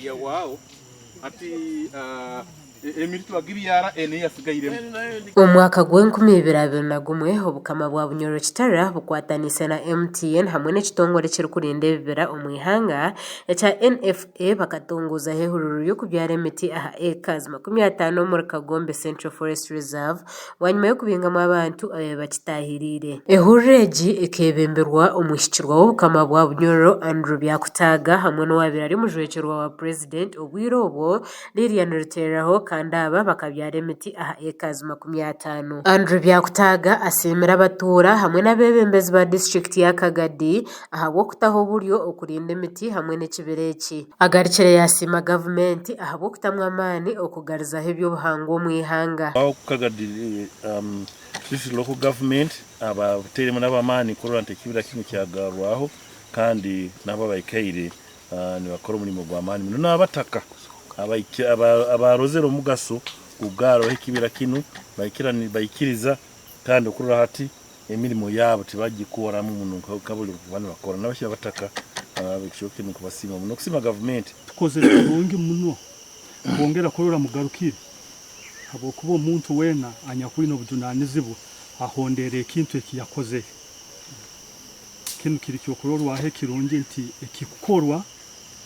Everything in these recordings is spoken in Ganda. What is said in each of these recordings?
ya wao ati emiritu bagibiyara ene yasigairemo omwaka gw'2021 obukama bwa Bunyoro Kitara bukwatanise na MTN hamwe n'ekitongore kirikurinda ebibira omu ihanga ekya NFA bakatunguza hehururu y'okubyara emiti aha acres 50 muri Kagombe Central Forest Reserve wanyuma y'okubingamu abantu bakitahirire. Ehururu egi ekebemberwa omuhikirwa w'obukama bwa Bunyoro Andrew Byakutaga hamwe n'owabire ari mujwekirwa wa President obwire obwo Lilian Ruteraho kandi aba bakabyara emiti aha acres 50. Andrew Byakutaga asimira abatura hamwe n'abebembezi ba district ya Kagadi ahabwo kutaho buryo okurinda emiti hamwe n'ekibira eki. Agarikire yasima government ahabwo kutamwa amani okugarizaho eby'obuhangwa omu ihanga. Kagadi this local government abateremu n'abamani kurora nti ekibira kino kyagarwaho kandi nabo bayikaire nibakora omulimo gw'amani muno n'abataka abarozero mugaso kugaro ekibira kino bayikiriza kandi okurora hati emirimo yabo tibagikoramu muno kabuli bana bakora n'abashya bataka abekishoke ni kubasima muno kusima government tukoze turungi muno bongera kurora mugarukire habo kuba omuntu wena anyakuri no budunanizibu ahondere ikintu ekiyakoze kinu kiri cyokurorwa he kirungi nti ekikukorwa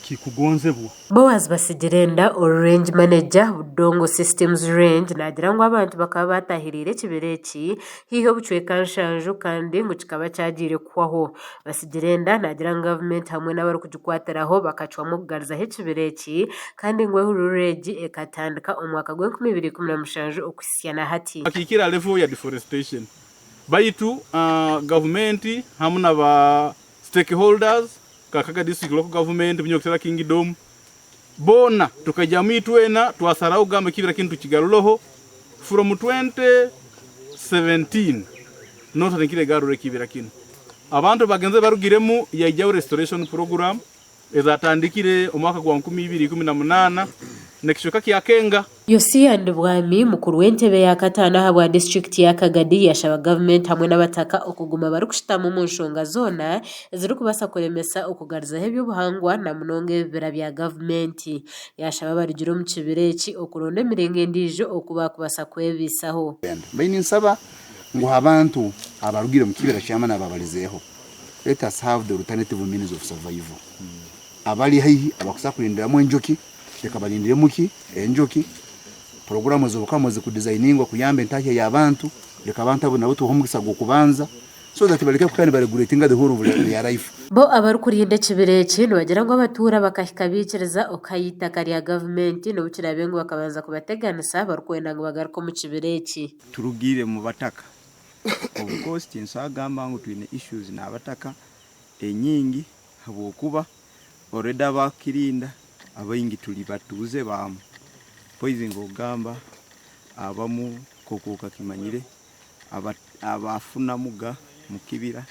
kikugonzebwa. Boaz Basigerenda Range Manager Budongo Systems Range nagira ngo abantu bakaba batahirire ekibira eki hiho bucweka nshanju kandi ngo kikaba cyagire kwaho. Basigerenda nagira ngo government hamwe n'abari kugikwatiraho bakacwamo kugarizaho ekibira eki kandi ngo ehururu egi ekatandika omwaka gwa 2017 okusiana hati. Akikira level ya deforestation baitu government hamwe n'aba stakeholders Kakaga district local government Bunyoro Kingdom bona tukajya mitwena twasaraho gamba kibira kintu kigaruloho from 2017 not ankire garure kibira kino abantu bagenze barugiremu yajyaho restoration program ezatandikire omwaka gwa 2018 nekishoka kyakenga Yosia Ndubwami mukuru w'entebe ya Katana habwa district ya Kagadi yashaba government hamwe n'abataka okuguma bari kushitama mu nshonga zona ziri kubasa kuremesa okugarizaho eby'obuhangwa na munonga ebibira bya government yashaba barigira mu kibira eki okuronda emirenge ndijo okuba kubasa kwebisaho bayini nsaba ngo abantu abarugire mu kibira cyama n'ababalizeho let us have the alternative means of survival abali hayi abakusakurindiramo enjoki yakabalindire muki enjoki programu z'obukamaze ku designingwa kuyamba entake y'abantu yakabantu abo nabo tuhomugisa gokubanza so that baleke kukani baregulating the whole of their life. Bo abarukurinda ekibira eki nibagira ngo abatura bakahikabikiriza okayita kariya government no bukira bengo bakabanza kubateganisa barukwenda ngo bagaruko mu kibira eki turugire mu bataka of course tinsagamba ngo twine issues na bataka enyingi habo kuba already abakirinda abayingi tuli batuze bamu poison ogamba abamu kokoka kimanyire abafuna muga mukibira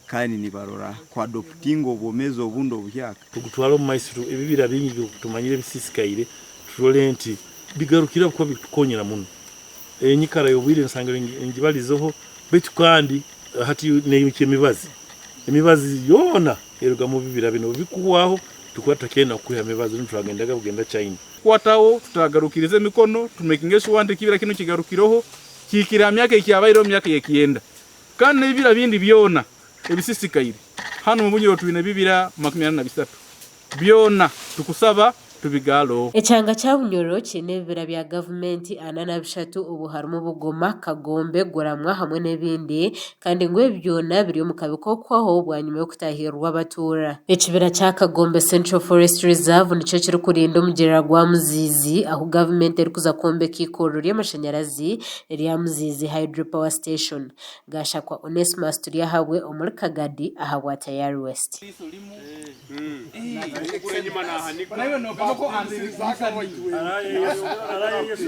kandi nibarora kwa adopting obumezo obundo obuhyaka tugutwala mu maisiru ebibira bingi tumanyire bisisikaire turolenti bigarukira ko bikonyera muno enyikara yobwire nsangiro ngibalizoho betu kandi hati neyike emibazi yona eruga mu bibira bino bikuwaho tukwata kena kuya mibazi nturagendaga bugenda China kwatawo tutagarukirize mikono tumekingesho wande kibira kino kigarukiroho kikira myaka ikyabayiro myaka yekienda kandi ibira bindi byona ebisisikaire hano mu Bunyoro twine bibira 23 byona tukusaba tubigalo Echanga cha Bunyoro kine bibira bya government 43 ubu harimo Bugoma Kagombe Goramwa hamwe n'ebindi kandi ngo byona biri mu kabiko kwaho bwanyuma yo kutahirwa abatura. Ekibira cya Kagombe Central Forest Reserve nico kiri kurinda umugera gwa Muzizi aho government eri kuza kombe kikororo y'amashanyarazi ya Muzizi Hydropower Station gashakwa Onesmus turi yahawe omuri Kagadi ahabwa Tayari West. Araye yesu